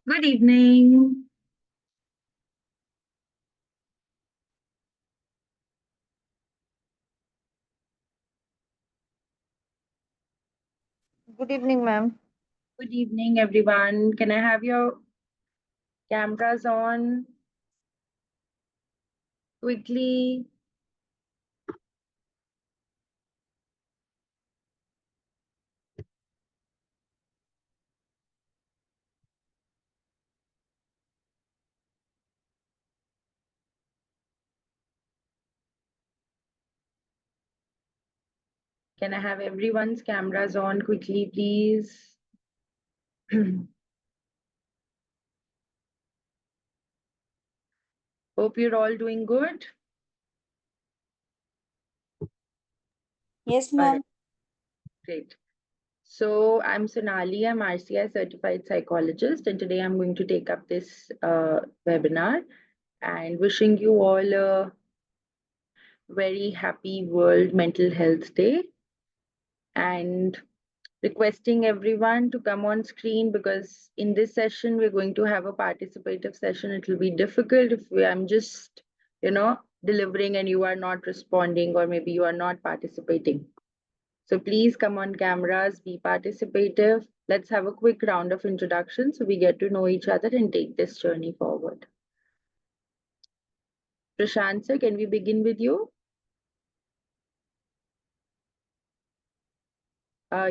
Good evening. Good evening, ma'am. Good evening, everyone. Can I have your cameras on quickly? Can I have everyone's cameras on quickly, please? Hope you're all doing good. Yes, All right, ma'am. great. So I'm Sonali, I'm RCI certified psychologist, and today I'm going to take up this webinar and wishing you all a very happy World Mental Health Day. And requesting everyone to come on screen because in this session we're going to have a participative session. It will be difficult if I'm just delivering and you are not responding, or maybe you are not participating. So please come on cameras, be participative. Let's have a quick round of introduction so we get to know each other and take this journey forward. Prashant sir, can we begin with you?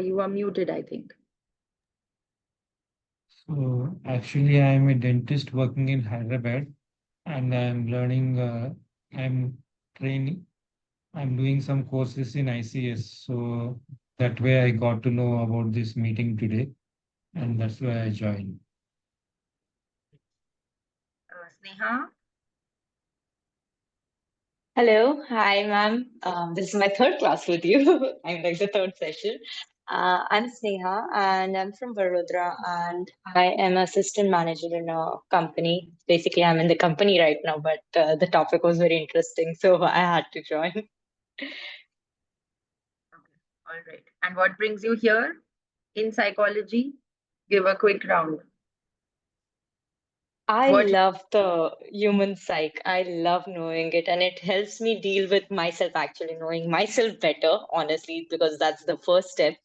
You are muted, I think. So actually, I'm a dentist working in Hyderabad, and I'm training, I'm doing some courses in ICS. So that way I got to know about this meeting today, and that's why I joined. Sneha? Hello, hi ma'am. This is my third class with you. I'm like the third session. I'm Sneha and I'm from Barodara and I am assistant manager in a company. Basically, I'm in the company right now, but the topic was very interesting, so I had to join. Okay, all right. And what brings you here in psychology? Give a quick round. I What? love the human psyche. I love knowing it, and it helps me deal with myself, actually knowing myself better, honestly, because that's the first step.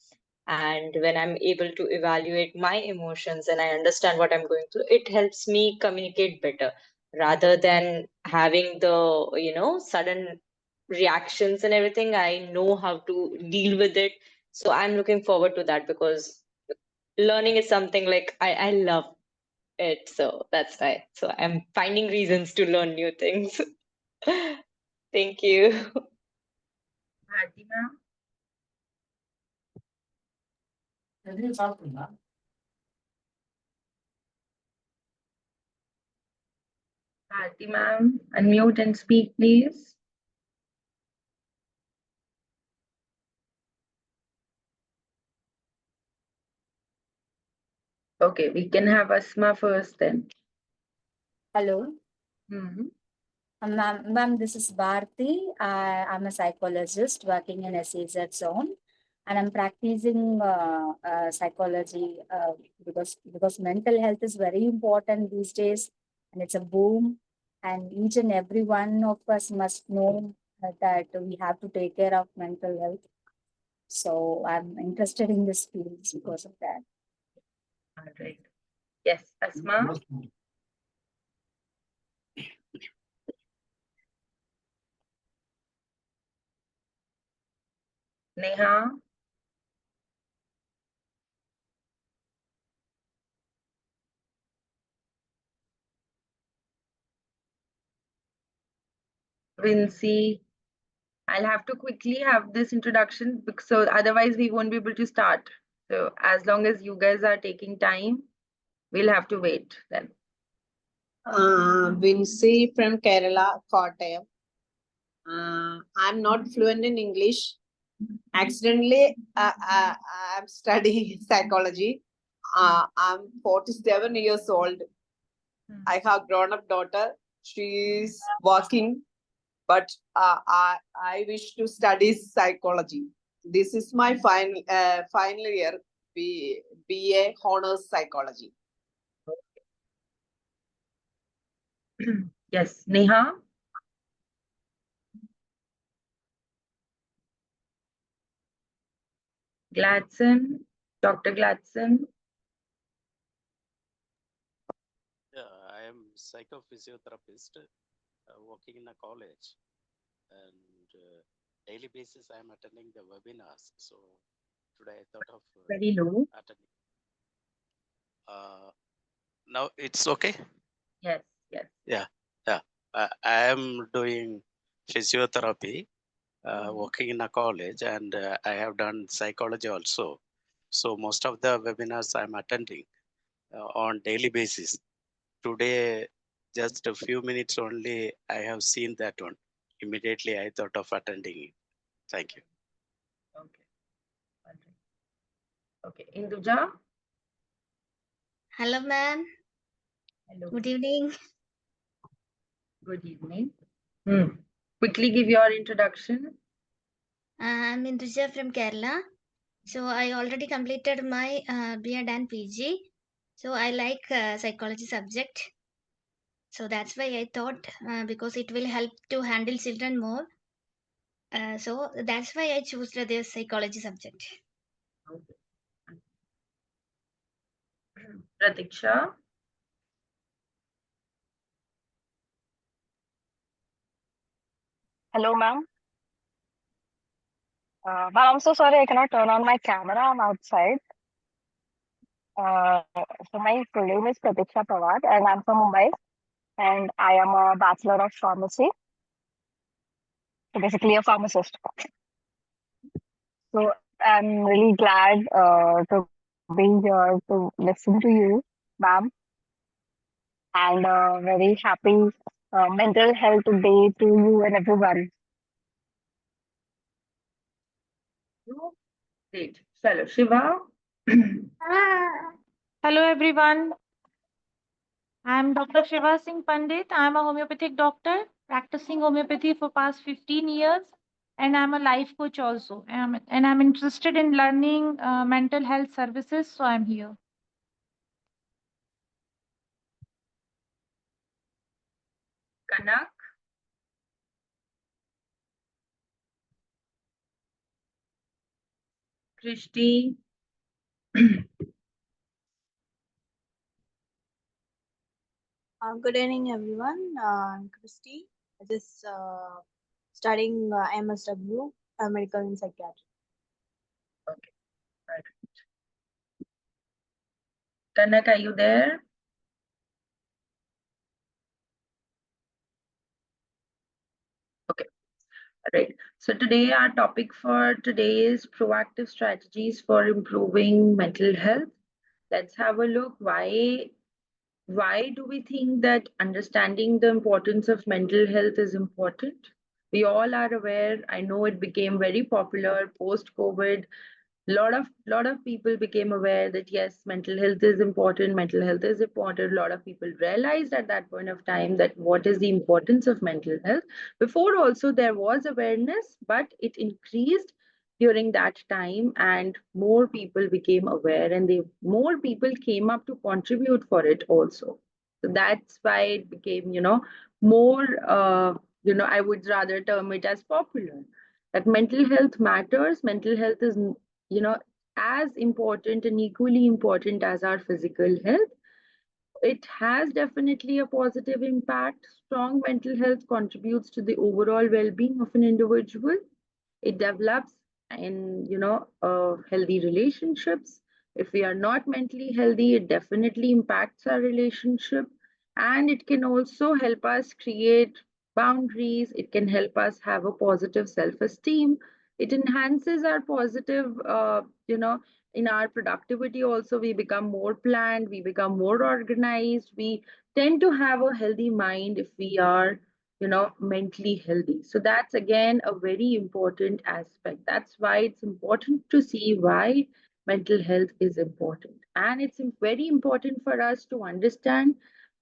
And when I'm able to evaluate my emotions and I understand what I'm going through, it helps me communicate better rather than having the, sudden reactions and everything. I know how to deal with it. So I'm looking forward to that because learning is something like I love it. So that's why. So I'm finding reasons to learn new things. Thank you. Bharti ma'am? Bharti ma'am, unmute and speak, please. Okay, we can have Asma first then. Hello. Mhm. Ma'am, this is Bharti. I'm a psychologist working in SEZ zone, and I'm practicing psychology because mental health is very important these days, and it's a boom. And each and every one of us must know that we have to take care of mental health. So I'm interested in this field because of that. All right. Yes, Asma. Neha. Vinci. I'll have to quickly have this introduction because so otherwise we won't be able to start. So as long as you guys are taking time, we'll have to wait then. Vinci from Kerala, Kottayam. I'm not fluent in English. Accidentally, I'm studying psychology. I'm 47 years old. I have grown-up daughter. She's working, but I wish to study psychology. This is my final year BA Honors Psychology. Yes, Neha. Gladson, Dr. Gladson. Yeah, I am psychophysiotherapist working in a college, and daily basis I am attending the webinars. So today I thought of Very low. attending. Now it's okay. Yes, yes. Yeah, yeah. I am doing physiotherapy, working in a college, and I have done psychology also. So most of the webinars I'm attending on daily basis. Today, just a few minutes only, I have seen that one. Immediately, I thought of attending it. Thank you. Okay. All right. Okay. Induja. Hello, ma'am. Hello. Good evening. Good evening. Quickly give your introduction. I'm Indusha from Kerala. So I already completed my B.Ed and PG. So I like psychology subject. So that's why I thought because it will help to handle children more. So that's why I chose the psychology subject. Okay. Pratiksha. Hello, ma'am. Ma'am, I'm so sorry I cannot turn on my camera. I'm outside. So my full name is Pratiksha Pawar, and I'm from Mumbai, and I am a Bachelor of Pharmacy. So basically, a pharmacist. So I'm really glad to be here to listen to you, ma'am, and very happy Mental Health Day to you and everyone. Great. Fellow Shiva. Hello everyone, I am Dr. Shiva Singh Pandit. I am a homeopathic doctor practicing homeopathy for past 15 years and I am a life coach also. And I'm interested in learning mental health services, so I'm here. Kanak. Krishti. Good evening, everyone. I'm Christy. I just studying MSW, Medical and Psychiatry. Okay. Right. Kanak, are you there? Okay. All right. So today our topic for today is proactive strategies for improving mental health. Let's have a look why do we think that understanding the importance of mental health is important? We all are aware. I know it became very popular post COVID. Lot of people became aware that yes, mental health is important. Mental health is important. A lot of people realized at that point of time that what is the importance of mental health. Before also there was awareness, but it increased during that time, and more people became aware, and more people came up to contribute for it also. So that's why it became, more. I would rather term it as popular. That mental health matters. Mental health is as important and equally important as our physical health. It has definitely a positive impact. Strong mental health contributes to the overall well-being of an individual. It develops in healthy relationships. If we are not mentally healthy, it definitely impacts our relationship, and it can also help us create boundaries. It can help us have a positive self-esteem. It enhances our positive in our productivity also. We become more planned, we become more organized, we tend to have a healthy mind if we are mentally healthy. So that's again a very important aspect. That's why it's important to see why mental health is important, and it's very important for us to understand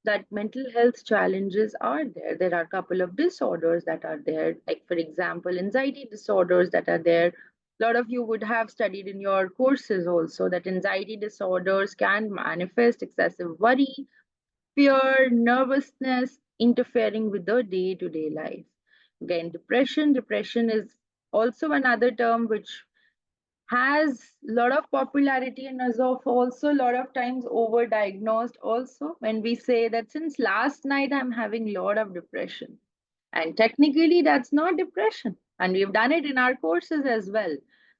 that mental health challenges are there. There are a couple of disorders that are there, like for example anxiety disorders that are there. A lot of you would have studied in your courses also that anxiety disorders can manifest excessive worry, fear, nervousness, interfering with the day-to-day life. Again, depression is also another term which has a lot of popularity and is of also a lot of times overdiagnosed also when we say that since last night I'm having a lot of depression. And technically, that's not depression. And we've done it in our courses as well.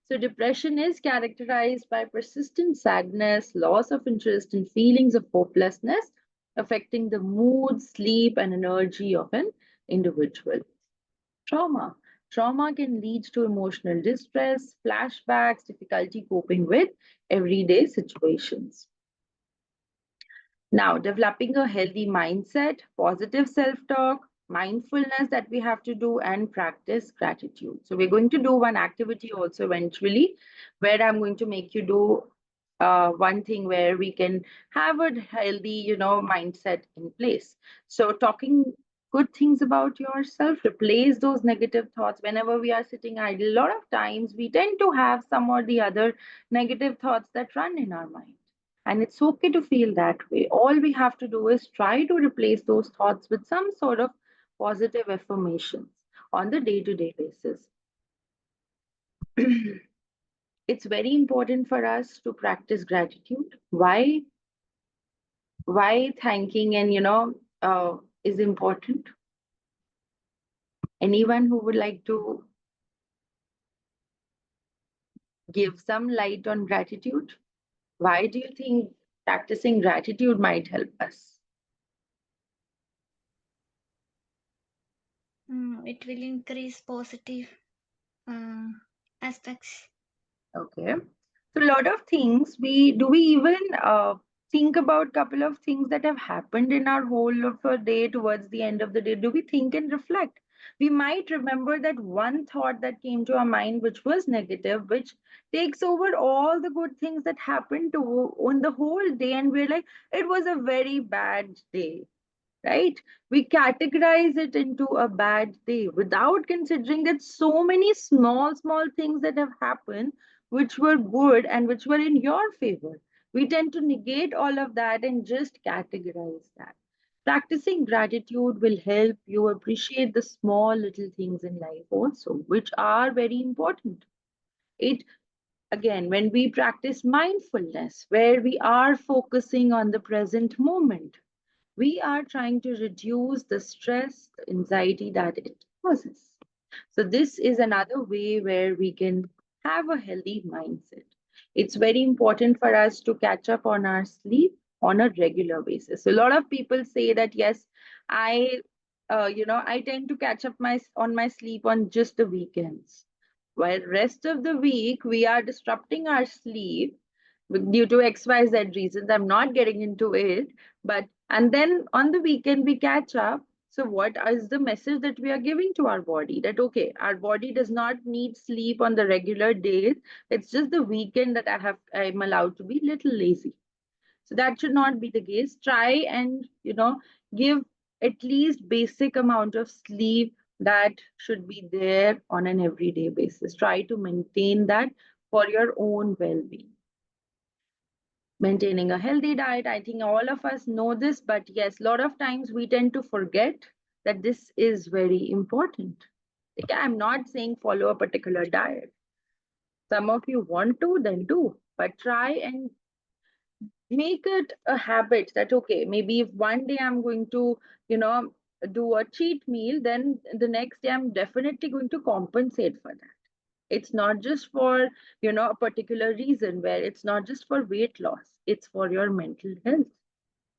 So, depression is characterized by persistent sadness, loss of interest, and feelings of hopelessness, affecting the mood, sleep, and energy of an individual. Trauma. Trauma can lead to emotional distress, flashbacks, difficulty coping with everyday situations. Now, developing a healthy mindset, positive self talk, mindfulness that we have to do, and practice gratitude. So, we're going to do one activity also eventually where I'm going to make you do one thing where we can have a healthy, mindset in place. So, talking good things about yourself, replace those negative thoughts. Whenever we are sitting idle, a lot of times we tend to have some or the other negative thoughts that run in our mind. And it's okay to feel that way. All we have to do is try to replace those thoughts with some sort of positive affirmations on the day to day basis. It's very important for us to practice gratitude. Why? Why thanking and, is important? Anyone who would like to give some light on gratitude? Why do you think practicing gratitude might help us? It will increase positive aspects. Okay. So a lot of things we even think about couple of things that have happened in our whole of a day towards the end of the day. Do we think and reflect? We might remember that one thought that came to our mind which was negative, which takes over all the good things that happened to on the whole day, and we're like, it was a very bad day, right? We categorize it into a bad day without considering that so many small things that have happened which were good and which were in your favor. We tend to negate all of that and just categorize that. Practicing gratitude will help you appreciate the small little things in life also, which are very important. It again, when we practice mindfulness, where we are focusing on the present moment, we are trying to reduce the stress, the anxiety that it causes. So, this is another way where we can have a healthy mindset. It's very important for us to catch up on our sleep on a regular basis. So, a lot of people say that, yes, I, I tend to catch up on my sleep on just the weekends. While rest of the week we are disrupting our sleep due to XYZ reasons. I'm not getting into it, but and then on the weekend we catch up. So what is the message that we are giving to our body? That okay, our body does not need sleep on the regular days. It's just the weekend that I'm allowed to be little lazy. So that should not be the case. Try and give at least basic amount of sleep that should be there on an everyday basis. Try to maintain that for your own well-being. Maintaining a healthy diet, I think all of us know this, but yes, a lot of times we tend to forget that this is very important. Okay, I'm not saying follow a particular diet. Some of you want to, then do, but try and make it a habit that okay, maybe if one day I'm going to do a cheat meal, then the next day I'm definitely going to compensate for that. It's not just for a particular reason, where it's not just for weight loss, it's for your mental health.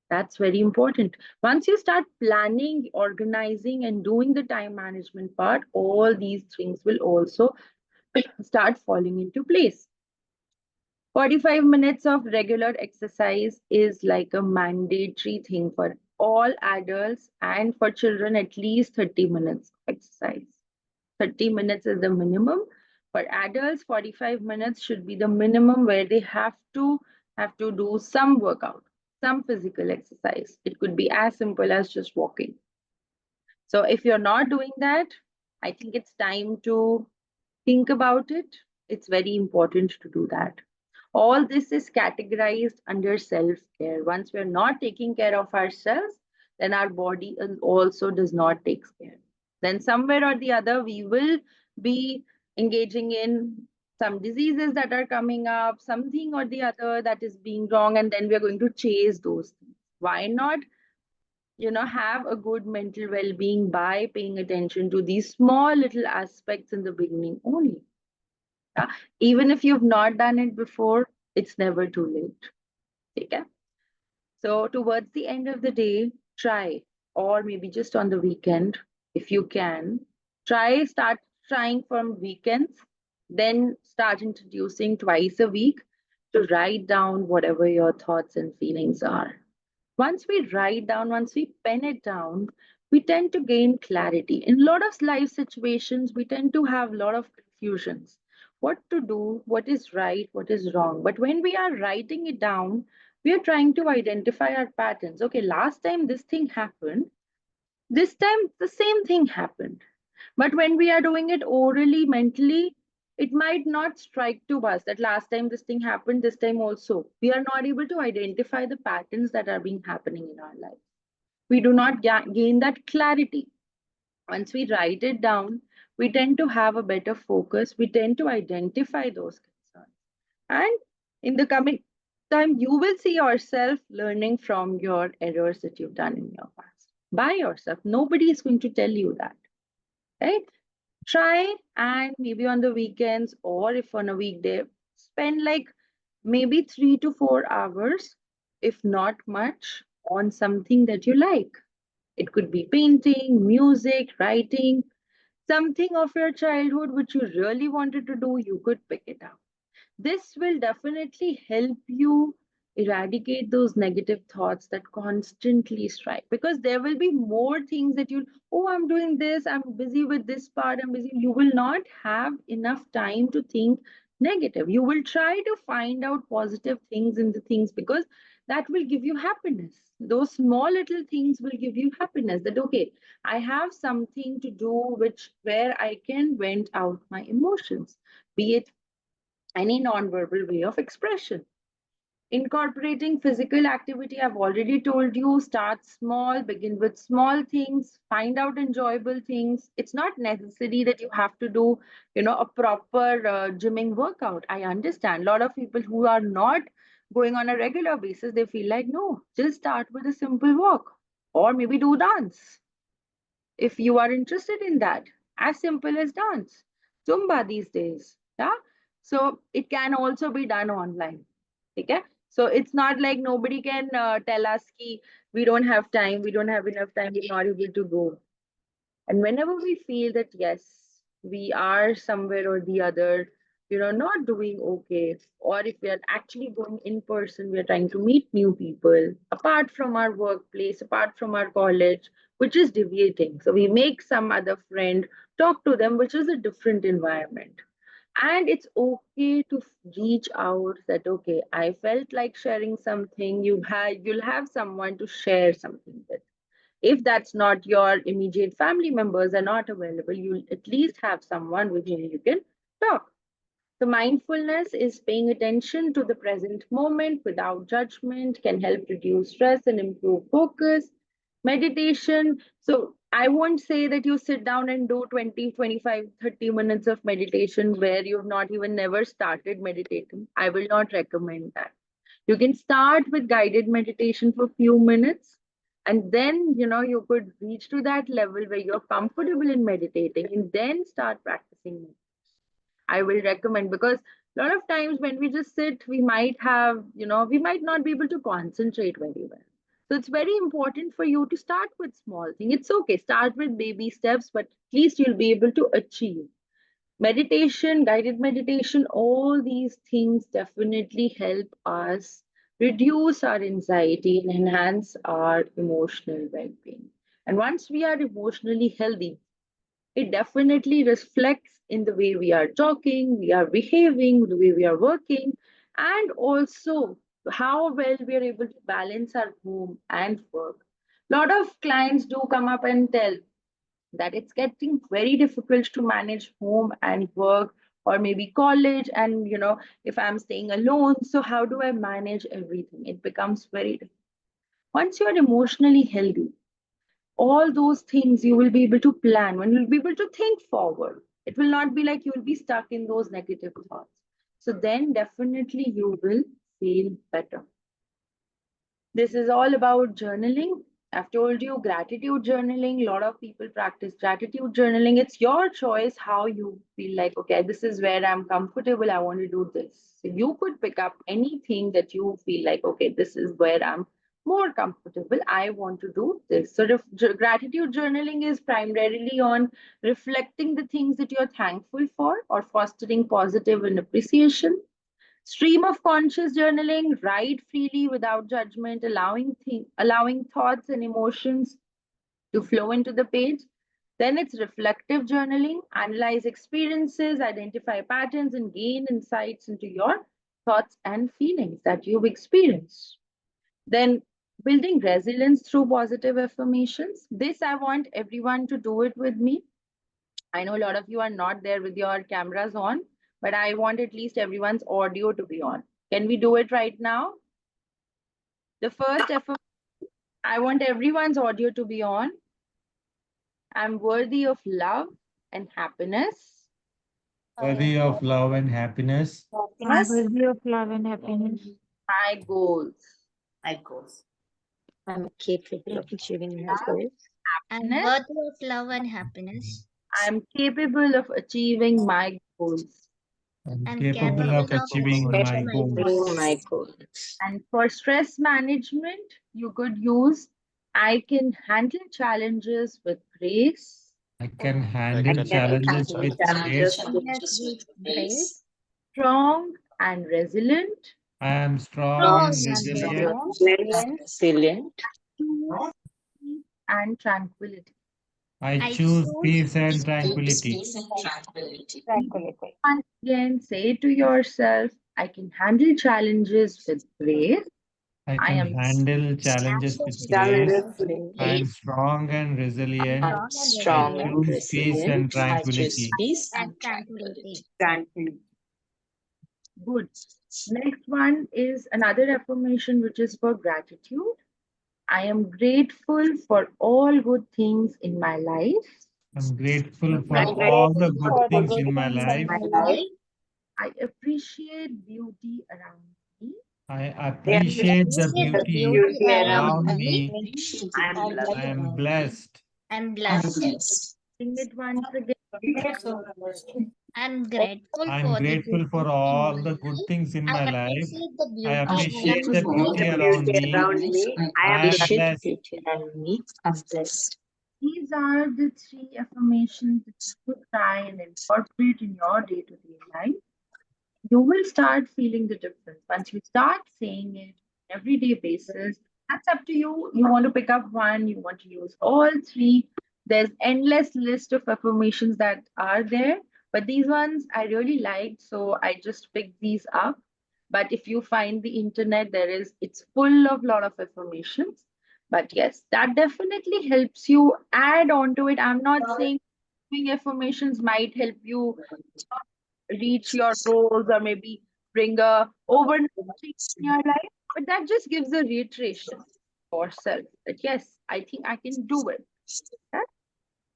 That's very important. Once you start planning, organizing, and doing the time management part, all these things will also start falling into place. 45 minutes of regular exercise is like a mandatory thing for all adults, and for children at least 30 minutes of exercise. 30 minutes is the minimum. For adults, 45 minutes should be the minimum, where they have to do some workout, some physical exercise. It could be as simple as just walking. So if you're not doing that, I think it's time to think about it. It's very important to do that. All this is categorized under self-care. Once we're not taking care of ourselves, then our body also does not take care. Then somewhere or the other, we will be engaging in some diseases that are coming up, something or the other that is being wrong, and then we are going to chase those things. Why not, have a good mental well-being by paying attention to these small little aspects in the beginning only? Yeah? Even if you've not done it before, it's never too late. Okay? So towards the end of the day, try, or maybe just on the weekend, if you can, start trying from weekends, then start introducing twice a week to write down whatever your thoughts and feelings are. Once we write down, once we pen it down, we tend to gain clarity. In a lot of life situations, we tend to have a lot of confusions. What to do, what is right, what is wrong. But when we are writing it down, we are trying to identify our patterns. Okay, last time this thing happened, this time the same thing happened. But when we are doing it orally, mentally, it might not strike to us that last time this thing happened, this time also. We are not able to identify the patterns that are being happening in our life. We do not gain that clarity. Once we write it down, we tend to have a better focus. We tend to identify those concerns. And in the coming time, you will see yourself learning from your errors that you've done in your past by yourself. Nobody is going to tell you that, right? Try, and maybe on the weekends or if on a weekday, spend like maybe 3 to 4 hours, if not much, on something that you like. It could be painting, music, writing, something of your childhood which you really wanted to do, you could pick it up. This will definitely help you eradicate those negative thoughts that constantly strike, because there will be more things that you'll, oh, I'm doing this, I'm busy with this part, I'm busy. You will not have enough time to think negative. You will try to find out positive things in the things, because that will give you happiness. Those small little things will give you happiness, that okay, I have something to do which where I can vent out my emotions, be it any non-verbal way of expression. Incorporating physical activity, I've already told you, start small, begin with small things, find out enjoyable things. It's not necessary that you have to do, a proper gymming workout. I understand a lot of people who are not going on a regular basis, they feel like, no, just start with a simple walk or maybe do dance if you are interested in that, as simple as dance, Zumba these days. Yeah. So it can also be done online. Okay. So it's not like nobody can tell us ki we don't have time, we don't have enough time, we're not able to go. And whenever we feel that, yes, we are somewhere or the other, not doing okay, or if we are actually going in person, we are trying to meet new people apart from our workplace, apart from our college, which is deviating. So we make some other friend, talk to them, which is a different environment. And it's okay to reach out that, okay, I felt like sharing something. You'll have someone to share something with. If that's not your immediate family members are not available, you'll at least have someone with whom you can talk. So mindfulness is paying attention to the present moment without judgment, can help reduce stress and improve focus. Meditation. So I won't say that you sit down and do 20, 25, 30 minutes of meditation where you've not even never started meditating. I will not recommend that. You can start with guided meditation for a few minutes, and then you could reach to that level where you're comfortable in meditating and then start practicing it. I will recommend, because a lot of times when we just sit, we might have, we might not be able to concentrate very well. So it's very important for you to start with small things. It's okay, start with baby steps, but at least you'll be able to achieve. Meditation, guided meditation, all these things definitely help us reduce our anxiety and enhance our emotional well-being. And once we are emotionally healthy, it definitely reflects in the way we are talking, we are behaving, the way we are working, and also how well we are able to balance our home and work. A lot of clients do come up and tell that it's getting very difficult to manage home and work, or maybe college, and if I'm staying alone, so how do I manage everything? It becomes very difficult. Once you're emotionally healthy, All those things you will be able to plan, when you'll be able to think forward. It will not be like you'll be stuck in those negative thoughts. So then definitely you will feel better. This is all about journaling. I've told you gratitude journaling. A lot of people practice gratitude journaling. It's your choice how you feel like, okay, this is where I'm comfortable. I want to do this. So you could pick up anything that you feel like, okay, this is where I'm more comfortable. I want to do this. Sort of gratitude journaling is primarily on reflecting the things that you're thankful for or fostering positive and appreciation. Stream of conscious journaling, write freely without judgment, allowing thoughts and emotions to flow into the page. Then it's reflective journaling, analyze experiences, identify patterns, and gain insights into your thoughts and feelings that you've experienced. Then building resilience through positive affirmations. This I want everyone to do it with me. I know a lot of you are not there with your cameras on, but I want at least everyone's audio to be on. Can we do it right now? The first effort, I want everyone's audio to be on. I'm worthy of love and happiness. Worthy of love and happiness. I'm worthy of love and happiness. My goals. I'm capable of achieving my goals. I'm Happiness. worthy of love and happiness. I'm capable of achieving my goals. I'm I'm capable capable of of achieving achieving my my goals. goals. My goals. And for stress management, you could use I can handle challenges with grace. I can I handle can challenges handle with challenges grace. Happiness with grace. Strong and resilient. I am strong Strong and and resilient. resilient. Resilient. Choose peace and tranquility. I I choose choose peace and peace tranquility. Tranquility. Once again, say to yourself, I can handle challenges with grace. I I can am handle challenges with grace. I am strong and resilient. strong and I Strong and resilient. choose peace and resilient. I choose tranquility. peace And and tranquility. good. Next one is another affirmation, which is for gratitude. I am grateful for all good things in my life. I'm grateful for I'm all the grateful good for the things good in my things in life. my life. I appreciate beauty around me. I I appreciate the Appreciate the appreciate the beauty beauty beauty around around around me. me. me. I am blessed. I'm blessed. Sing it once again. I'm grateful I'm for the grateful good for things in all my the good life. things in I my life. appreciate the I beauty appreciate around the beauty me. around me. I am appreciate blessed. the beauty around me. I'm blessed. These are the three affirmations that you could try and incorporate in your day to day life. You will start feeling the difference. Once you start saying it on everyday basis, that's up to you. You want to pick up one, you want to use all three. There's endless list of affirmations that are there, but these ones I really liked, so I just picked these up. But if you find the internet, it's full of lot of affirmations. But yes, that definitely helps you add on to it. I'm not saying doing affirmations might help you reach your goals or maybe bring a overnight change in your life, but that just gives a reiteration for self that yes, I think I can do it. Yeah?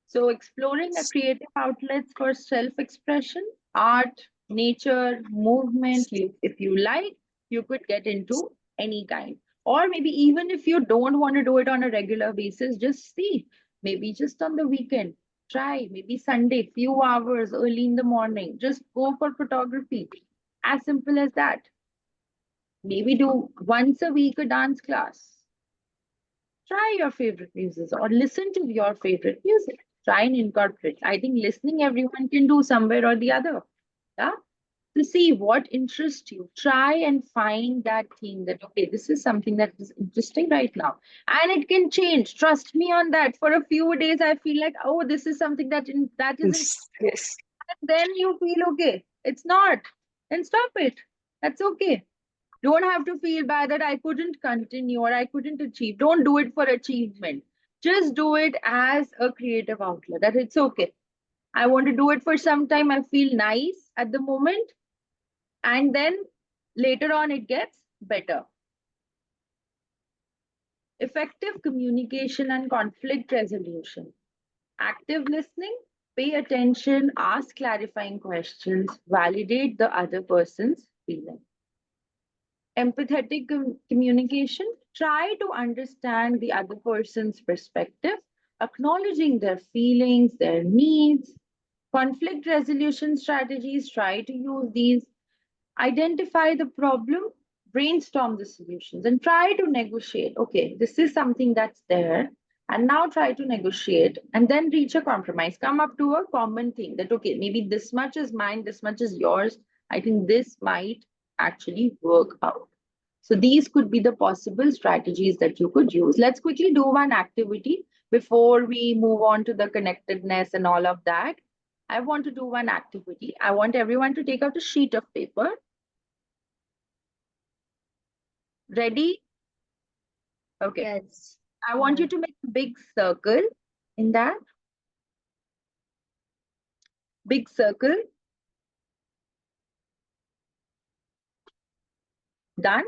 So exploring a creative outlets for self-expression, art, nature, movement, if you like, you could get into any kind. Or maybe even if you don't want to do it on a regular basis, just see, maybe just on the weekend, try, maybe Sunday, few hours early in the morning, just go for photography. As simple as that. Maybe do once a week a dance class. Try your favorite music or listen to your favorite music. Try and incorporate. I think listening everyone can do somewhere or the other. Yeah. To see what interests you. Try and find that thing that okay, this is something that is interesting right now. And it can change. Trust me on that. For a few days, I feel like, oh, this is something that isn't. Yes. Then you feel okay. It's not. Then stop it. That's okay. Don't have to feel bad that I couldn't continue or I couldn't achieve. Don't do it for achievement. Just do it as a creative outlet. That it's okay. I want to do it for some time. I feel nice at the moment. And then later on, it gets better. Effective communication and conflict resolution. Active listening, pay attention, ask clarifying questions, validate the other person's feeling. Empathetic communication, try to understand the other person's perspective, acknowledging their feelings, their needs. Conflict resolution strategies, try to use these. Identify the problem, brainstorm the solutions, and try to negotiate. Okay, this is something that's there, and now try to negotiate and then reach a compromise. Come up to a common thing that, okay, maybe this much is mine, this much is yours. I think this might actually work out. So these could be the possible strategies that you could use. Let's quickly do one activity before we move on to the connectedness and all of that. I want to do one activity. I want everyone to take out a sheet of paper. Ready? Okay. Yes. I want you to make a big circle in that. Big circle. Done?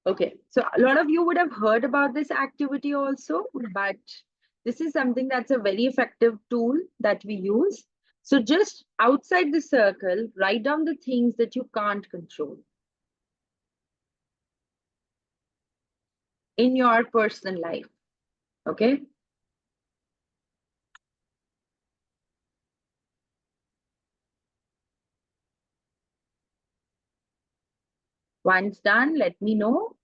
Okay. So a lot of you would have heard about this activity also, but this is something that's a very effective tool that we use. So just outside the circle, write down the things that you can't control in your personal life. Okay? Once done, let me know.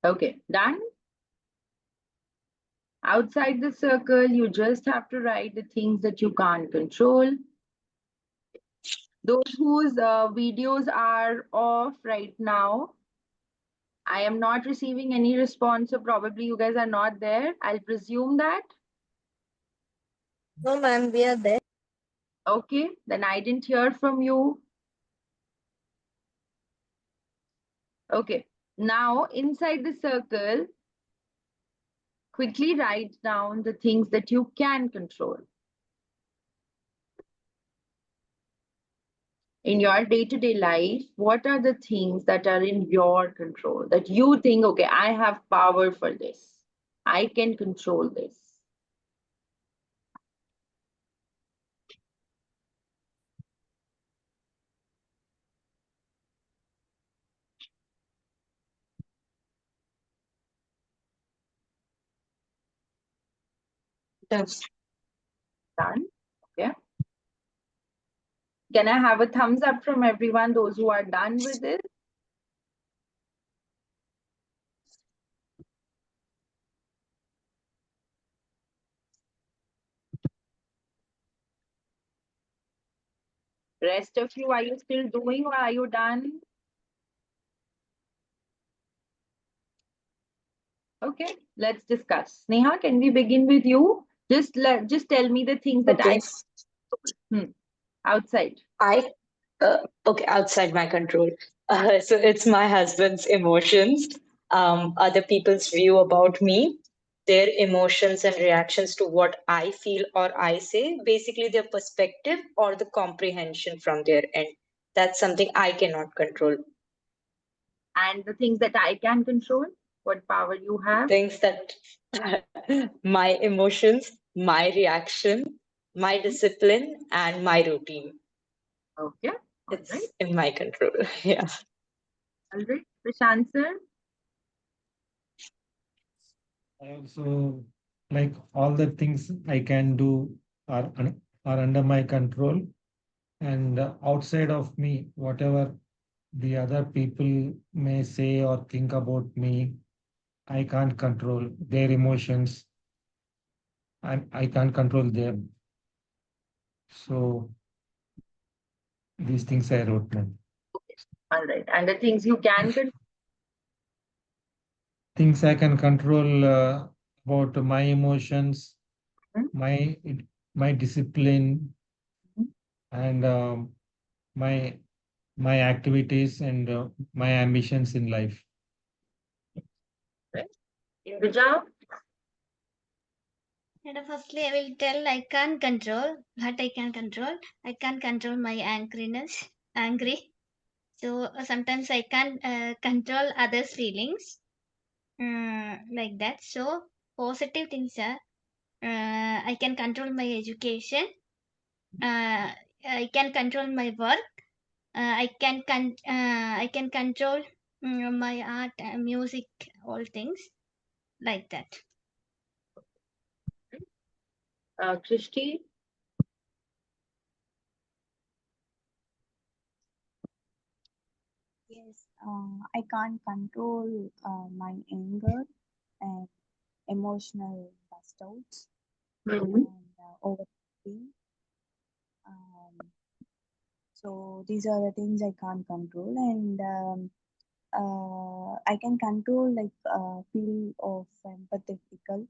Okay, done? Outside the circle, you just have to write the things that you can't control. Those whose videos are off right now, I am not receiving any response, so probably you guys are not there. I'll presume that. No, ma'am, we are there. Okay, then I didn't hear from you. Okay, now inside the circle, quickly write down the things that you can control. In your day-to-day life, what are the things that are in your control that you think, okay, I have power for this. I can control this. Yes. Done. Okay. Can I have a thumbs up from everyone, those who are done with it? Rest of you, are you still doing or are you done? Okay, let's discuss. Neha, can we begin with you? Just tell me the things that Okay. outside. Okay, outside my control. So it's my husband's emotions, other people's view about me, their emotions and reactions to what I feel or I say, basically their perspective or the comprehension from their end. That's something I cannot control. And the things that I can control, what power you have. Things that my emotions, my reaction, my discipline, and my routine. Okay, all It's right. in my control. Yeah. All right, Prashant sir. I also like all the things I can do are under my control, and outside of me, whatever the other people may say or think about me, I can't control their emotions. I can't control them. So these things I wrote down. All right. And the things you can control. Things I can control about my emotions, Mhm. my discipline, Mhm. and my activities and my ambitions in life. Induja? And firstly, I will tell I can't control what I can control. I can't control my angry. So sometimes I can't control others' feelings like that. So positive things are I can control my education. I can control my work. I can control my art, music, all things like that. Christy? Yes, I can't control my anger and emotional bust outs Mhm. and overthinking. So these are the things I can't control, and I can control like feel of empathetical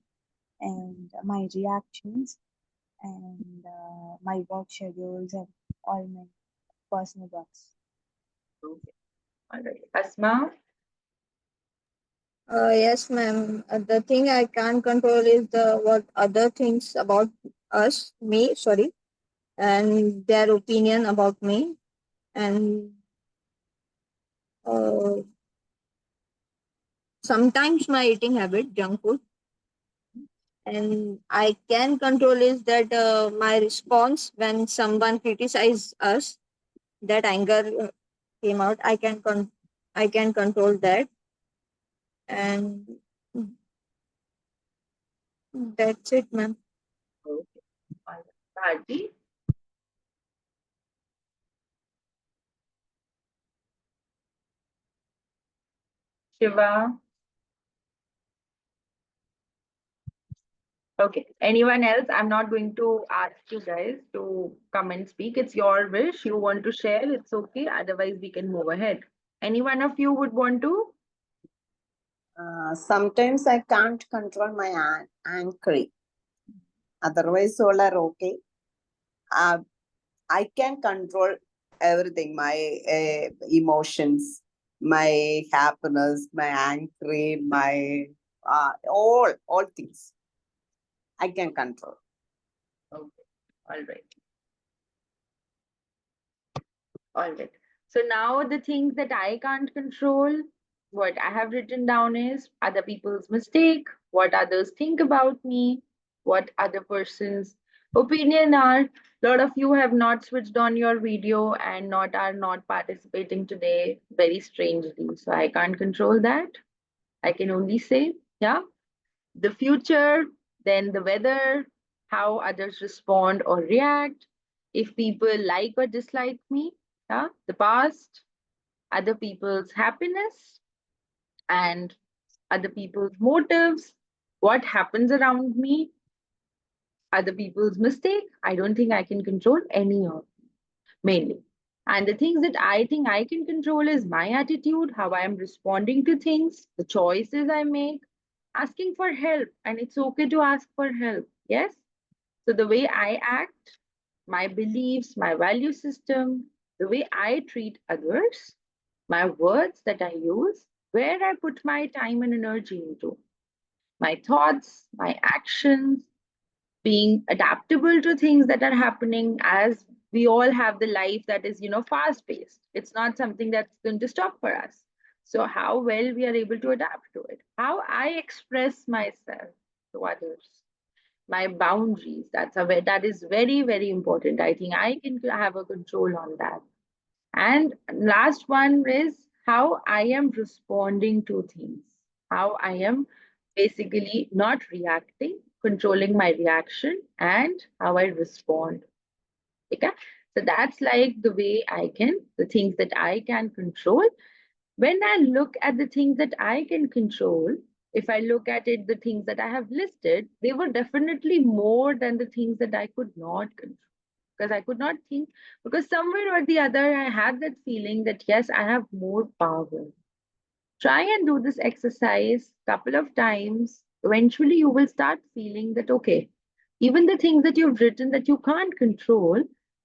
and my reactions and my work schedules and all my personal works. Okay. All right. Asma? Yes, ma'am. The thing I can't control is the what other things about me, sorry, and their opinion about me, and uh, sometimes my eating habit, junk food, and I can control is that my response when someone criticizes us, that anger came out. I can control that, and that's it, ma'am. Okay. All right. Bharti? Shiva? Okay. Anyone else? I'm not going to ask you guys to come and speak. It's your wish. You want to share, it's okay. Otherwise, we can move ahead. Any one of you would want to? Sometimes I can't control my angry. Otherwise, all are okay. I can control everything, my emotions, my happiness, my angry, my all things. I can control. Okay. All right. All right. So now the things that I can't control, what I have written down is other people's mistake, what others think about me, what other person's opinion are. A lot of you have not switched on your video and not participating today very strangely. So I can't control that. I can only say, yeah, the future, then the weather, how others respond or react, if people like or dislike me, yeah, the past, other people's happiness, and other people's motives, what happens around me, other people's mistake. I don't think I can control any of them, mainly. And the things that I think I can control is my attitude, how I am responding to things, the choices I make, asking for help. And it's okay to ask for help. Yes. So the way I act, my beliefs, my value system, the way I treat others, my words that I use, where I put my time and energy into, my thoughts, my actions, being adaptable to things that are happening as we all have the life that is, fast paced. It's not something that's going to stop for us. So how well we are able to adapt to it, how I express myself to others, my boundaries, that is very, very important. I think I can have a control on that. And last one is how I am responding to things, how I am basically not reacting, controlling my reaction, and how I respond. Okay. So that's like the way the things that I can control. When I look at the things that I can control, if I look at it, the things that I have listed, they were definitely more than the things that I could not control. because I could not think, because somewhere or the other I had that feeling that yes, I have more power. Try and do this exercise couple of times. Eventually you will start feeling that okay, even the things that you've written that you can't control,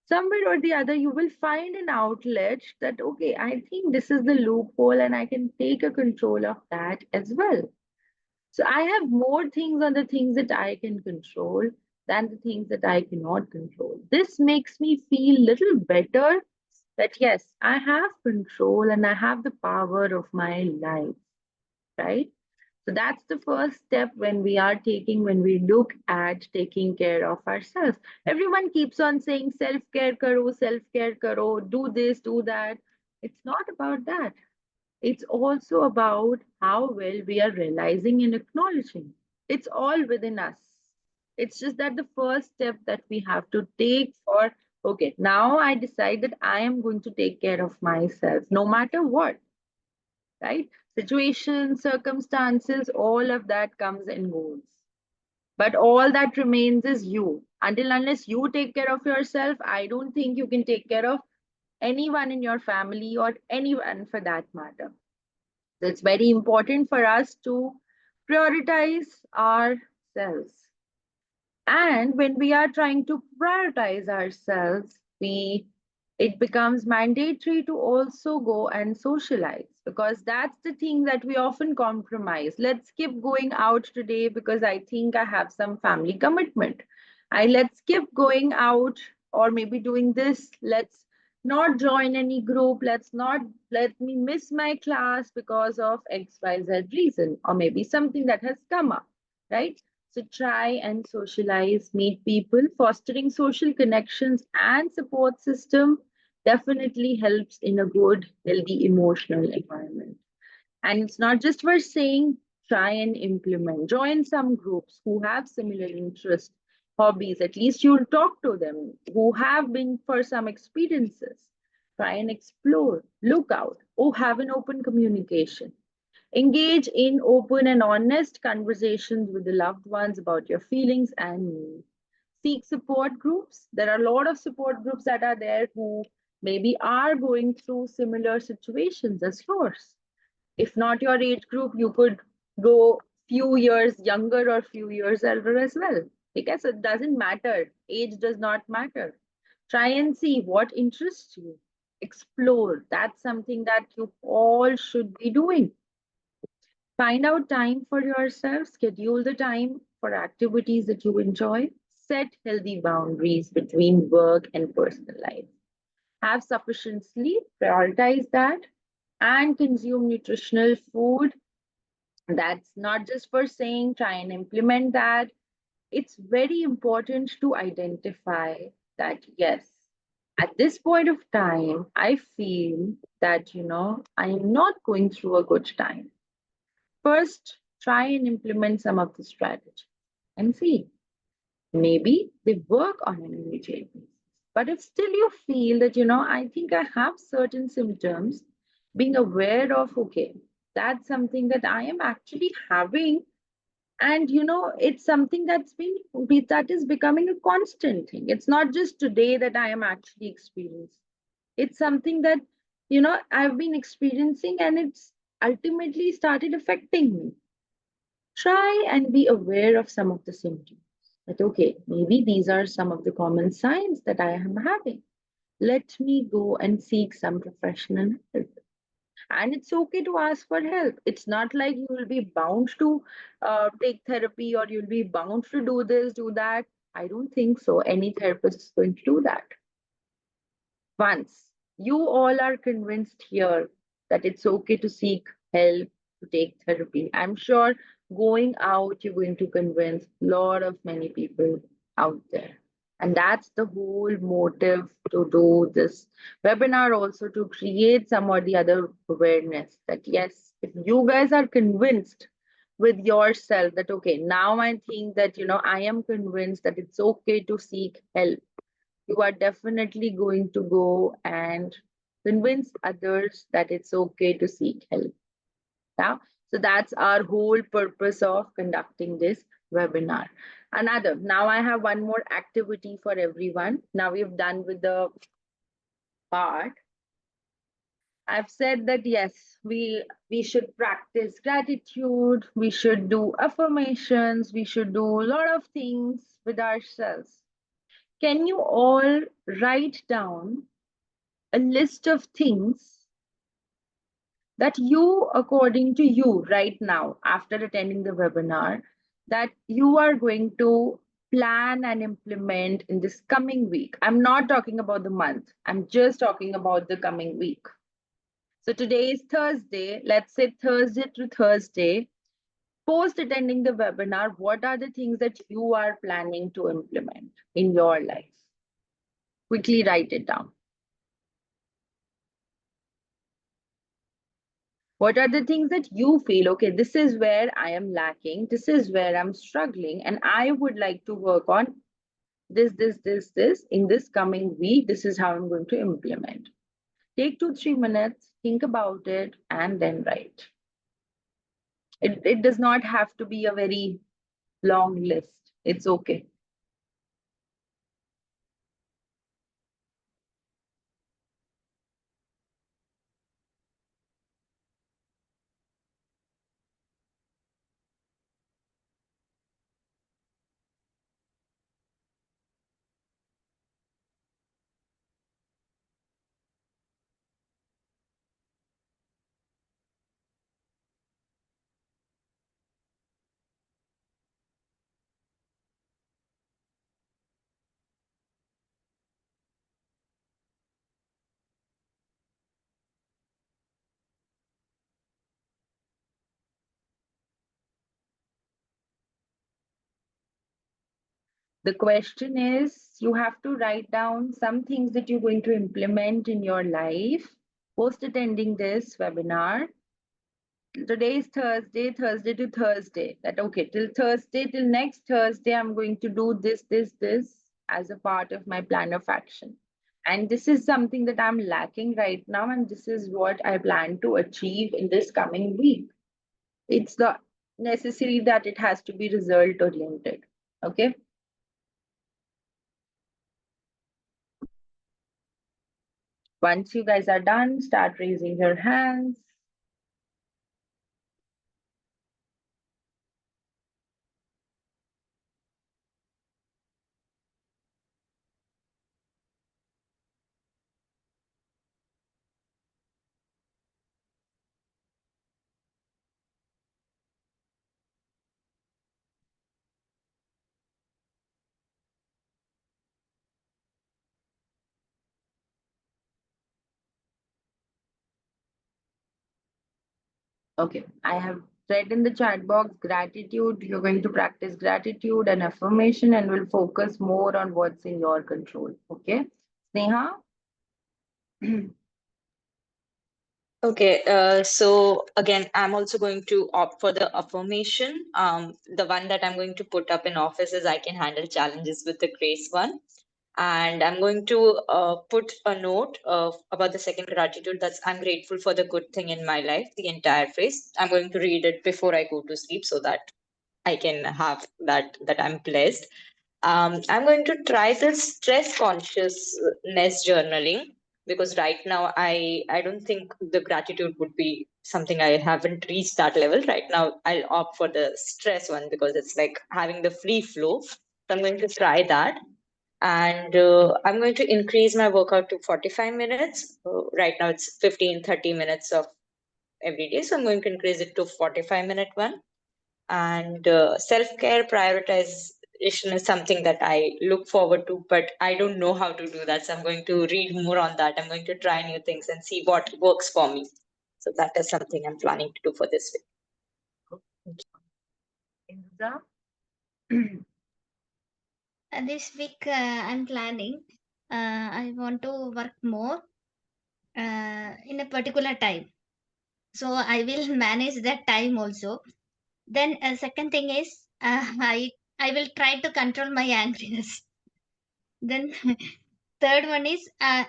somewhere or the other you will find an outlet that okay, I think this is the loophole and I can take a control of that as well. So I have more things on the things that I can control than the things that I cannot control. This makes me feel little better that yes, I have control and I have the power of my life, right? So that's the first step when we are taking, when we look at taking care of ourselves. Everyone keeps on saying self care karo, do this, do that. It's not about that. It's also about how well we are realizing and acknowledging. It's all within us. It's just that the first step that we have to take for, okay, now I decide that I am going to take care of myself, no matter what, right? Situations, circumstances, all of that comes and goes. But all that remains is you. Until unless you take care of yourself, I don't think you can take care of anyone in your family or anyone for that matter. So it's very important for us to prioritize ourselves. And when we are trying to prioritize ourselves, it becomes mandatory to also go and socialize, because that's the thing that we often compromise. Let's skip going out today because I think I have some family commitment. Let's skip going out, or maybe doing this. Let's not join any group. Let's not let me miss my class because of XYZ reason, or maybe something that has come up, right? So try and socialize, meet people. Fostering social connections and support system definitely helps in a good, healthy emotional environment. And it's not just for saying try and implement. Join some groups who have similar interests, hobbies. At least you'll talk to them who have been for some experiences. Try and explore, look out, or have an open communication. Engage in open and honest conversations with the loved ones about your feelings and needs. Seek support groups. There are a lot of support groups that are there who maybe are going through similar situations as yours. If not your age group, you could go few years younger or few years older as well. Okay, so it doesn't matter. Age does not matter. Try and see what interests you. Explore. That's something that you all should be doing. Find out time for yourself, schedule the time for activities that you enjoy, set healthy boundaries between work and personal life. Have sufficient sleep, prioritize that, and consume nutritional food. That's not just for saying try and implement that. It's very important to identify that, yes, at this point of time, I feel that, I am not going through a good time. First, try and implement some of the strategies and see. Maybe they work on an immediate basis. But if still you feel that, I think I have certain symptoms, being aware of, okay, that's something that I am actually having. And, it's something that is becoming a constant thing. It's not just today that I am actually experiencing. It's something that, I've been experiencing and it's ultimately started affecting me. Try and be aware of some of the symptoms. That, okay, maybe these are some of the common signs that I am having. Let me go and seek some professional help. And it's okay to ask for help. It's not like you will be bound to take therapy or you'll be bound to do this, do that. I don't think so. Any therapist is going to do that. Once you all are convinced here that it's okay to seek help, to take therapy, I'm sure going out, you're going to convince a lot of many people out there. And that's the whole motive to do this webinar, also to create some or the other awareness that yes, if you guys are convinced with yourself that okay, now I think that I am convinced that it's okay to seek help, you are definitely going to go and convince others that it's okay to seek help. Yeah? So that's our whole purpose of conducting this webinar. Another, now I have one more activity for everyone. Now we've done with the part. I've said that yes, we should practice gratitude, we should do affirmations, we should do a lot of things with ourselves. Can you all write down a list of things that you, according to you right now, after attending the webinar, that you are going to plan and implement in this coming week? I'm not talking about the month, I'm just talking about the coming week. So today is Thursday. Let's say Thursday to Thursday. Post attending the webinar, what are the things that you are planning to implement in your life? Quickly write it down. What are the things that you feel, okay, this is where I am lacking, this is where I'm struggling, and I would like to work on this in this coming week. This is how I'm going to implement. Take 2-3 minutes, think about it, and then write. It does not have to be a very long list. It's okay. The question is, you have to write down some things that you're going to implement in your life post attending this webinar. Today is Thursday, Thursday to Thursday. That okay, till Thursday, till next Thursday, I'm going to do this as a part of my plan of action. And this is something that I'm lacking right now, and this is what I plan to achieve in this coming week. It's not necessary that it has to be result oriented. Okay. Once you guys are done, start raising your hands. Okay, I have read in the chat box gratitude. You're going to practice gratitude and affirmation and will focus more on what's in your control. Okay, Sneha? Okay, so again, I'm also going to opt for the affirmation. The one that I'm going to put up in office is I can handle challenges with the grace one. And I'm going to put a note about the second gratitude, that's I'm grateful for the good thing in my life, the entire phrase. I'm going to read it before I go to sleep so that I can have that I'm blessed. I'm going to try the stress consciousness journaling, because right now I don't think the gratitude would be something. I haven't reached that level. Right now I'll opt for the stress one because it's like having the free flow. So I'm going to try that. And I'm going to increase my workout to 45 minutes. Right now it's 15-30 minutes of every day. So I'm going to increase it to 45-minute one. And self-care prioritization is something that I look forward to, but I don't know how to do that. So I'm going to read more on that. I'm going to try new things and see what works for me. So that is something I'm planning to do for this week. Indra? This week I'm planning. I want to work more in a particular time. So I will manage that time also. Then second thing is I will try to control my angriness. Then third one is Yeah.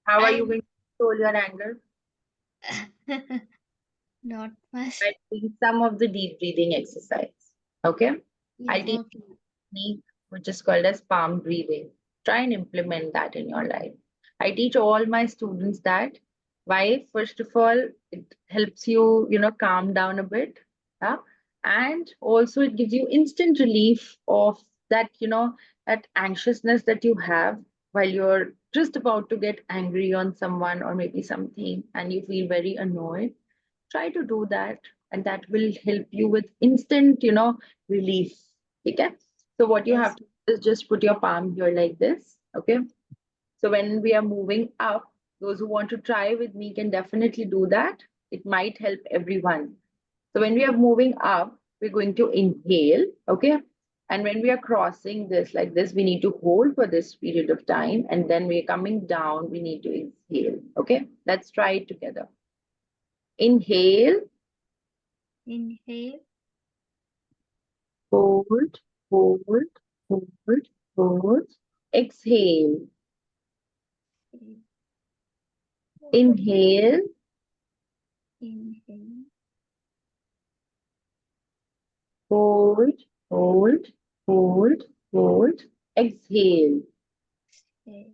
How are you I going to control your anger? Not much. by doing some of the deep breathing exercise. Okay. Yeah, I'll teach okay. you a technique which is called as palm breathing. Try and implement that in your life. I teach all my students that. Why? First of all, it helps you, calm down a bit. Yeah. And also it gives you instant relief of that, that anxiousness that you have while you're just about to get angry on someone or maybe something and you feel very annoyed. Try to do that, and that will help you with instant, relief. Okay. So what you Yes. have to do is just put your palm here like this. Okay. So when we are moving up, those who want to try with me can definitely do that. It might help everyone. So when we are moving up, we're going to inhale. Okay. And when we are crossing this like this, we need to hold for this period of time. And then we're coming down, we need to exhale. Okay. Let's try it together. Inhale. Inhale. Hold, hold, hold, hold. Exhale. Inhale. Inhale. Hold, hold, hold, hold. Exhale. Exhale.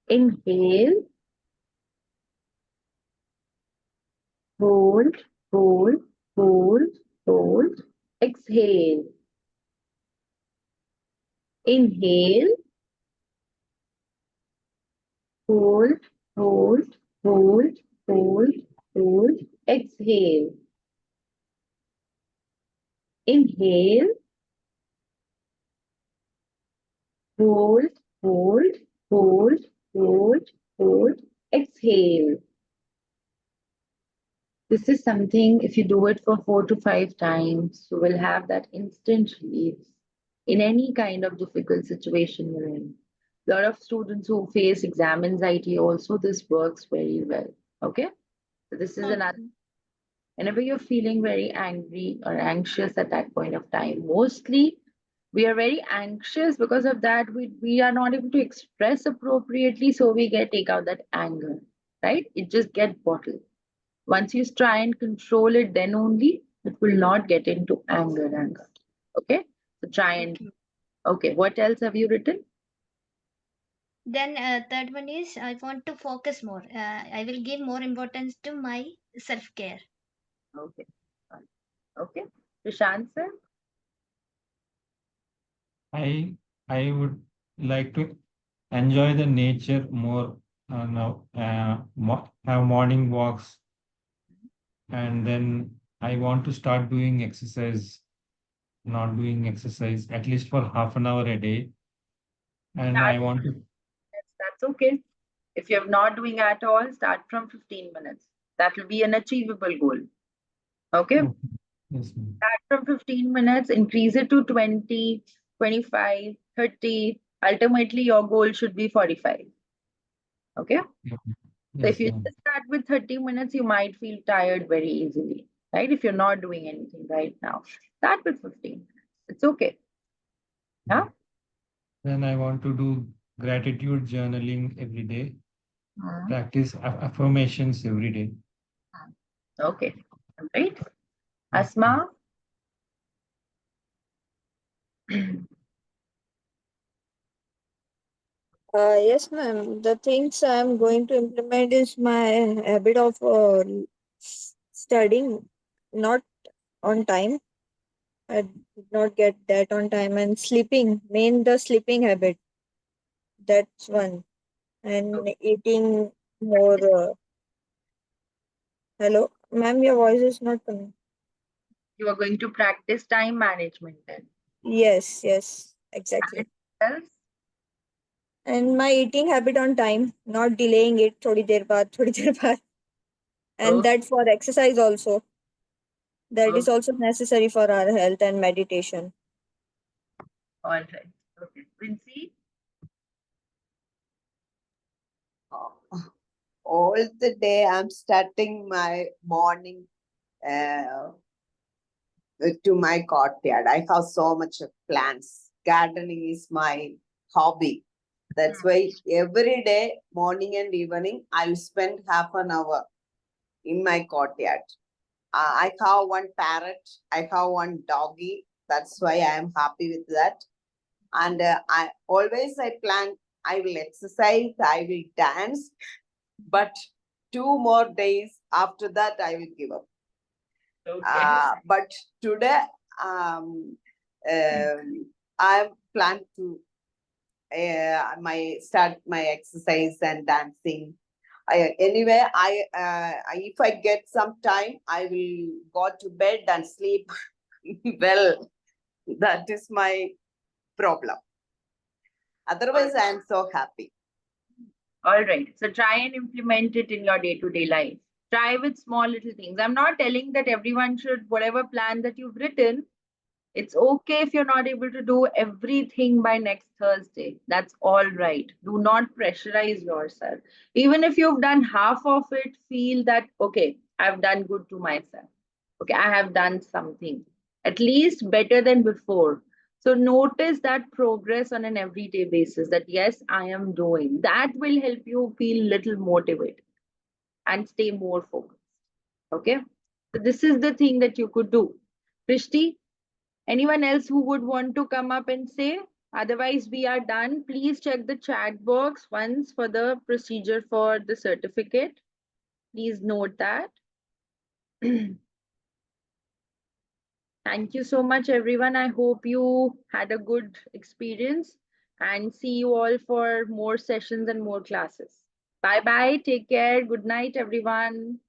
Inhale. Hold, hold, hold, hold. Exhale. Inhale. Hold, hold, hold, hold, hold. Exhale. Inhale. Hold, hold, hold, hold, hold. Exhale. This is something, if you do it for 4 to 5 times, you will have that instant relief in any kind of difficult situation you're in. A lot of students who face exam anxiety also, this works very well. Okay? So this is another. Okay. Whenever you're feeling very angry or anxious at that point of time, mostly we are very anxious because of that. We are not able to express appropriately, so we take out that anger, right? It just gets bottled. Once you try and control it, then only it will not get into anger. Okay? So try and Okay. okay, what else have you written? Then third one is I want to focus more. I will give more importance to my self-care. Okay. Okay. Prashant sir? I would like to enjoy the nature more now, have morning walks, and then I want to start doing exercise, not doing exercise at least for half an hour a day. And I Start, want to, that's okay. If you're not doing at all, start from 15 minutes. That will be an achievable goal. Okay? okay, yes, ma'am. Start from 15 minutes, increase it to 20, 25, 30. Ultimately, your goal should be 45. Okay? Yeah, So if yes, you ma'am. just start with 30 minutes, you might feel tired very easily, right? If you're not doing anything right now, start with 15 minutes. It's okay. Yeah? Then I want to do gratitude journaling every day, Mhm. practice affirmations every day. Okay. All right. Asma? Yes, ma'am. The things I'm going to implement is my habit of studying not on time. I did not get that on time, and sleeping, main the sleeping habit. That's one. And eating more. Hello, ma'am, your voice is not coming. You are going to practice time management then. Yes, yes, exactly. And else? And my eating habit on time, not delaying it. थोड़ी देर बाद, थोड़ी देर बाद. And Okay. that for exercise also. That is Okay. also necessary for our health and meditation. All right. Okay. Quincy? All the day I'm starting my morning to my courtyard. I have so much of plants. Gardening is my hobby. That's why every day, morning and evening, I'll spend half an hour in my courtyard. I have one parrot, I have one doggy. That's why I am happy with that. And I plan, I will exercise, I will dance, but 2 more days after that, I will give up. Okay. But today, I plan to start my exercise and dancing. Anyway, if I get some time, I will go to bed and sleep well. That is my problem. Otherwise, I am so happy. All right. So try and implement it in your day-to-day life. Try with small little things. I'm not telling that everyone should, whatever plan that you've written, it's okay if you're not able to do everything by next Thursday. That's all right. Do not pressurize yourself. Even if you've done half of it, feel that, okay, I've done good to myself. Okay, I have done something, at least better than before. So notice that progress on an everyday basis that yes, I am doing. That will help you feel little motivated and stay more focused. Okay, so this is the thing that you could do. Prishti, anyone else who would want to come up and say? Otherwise, we are done. Please check the chat box once for the procedure for the certificate. Please note that. Thank you so much, everyone. I hope you had a good experience and see you all for more sessions and more classes. Bye bye. Take care. Good night, everyone.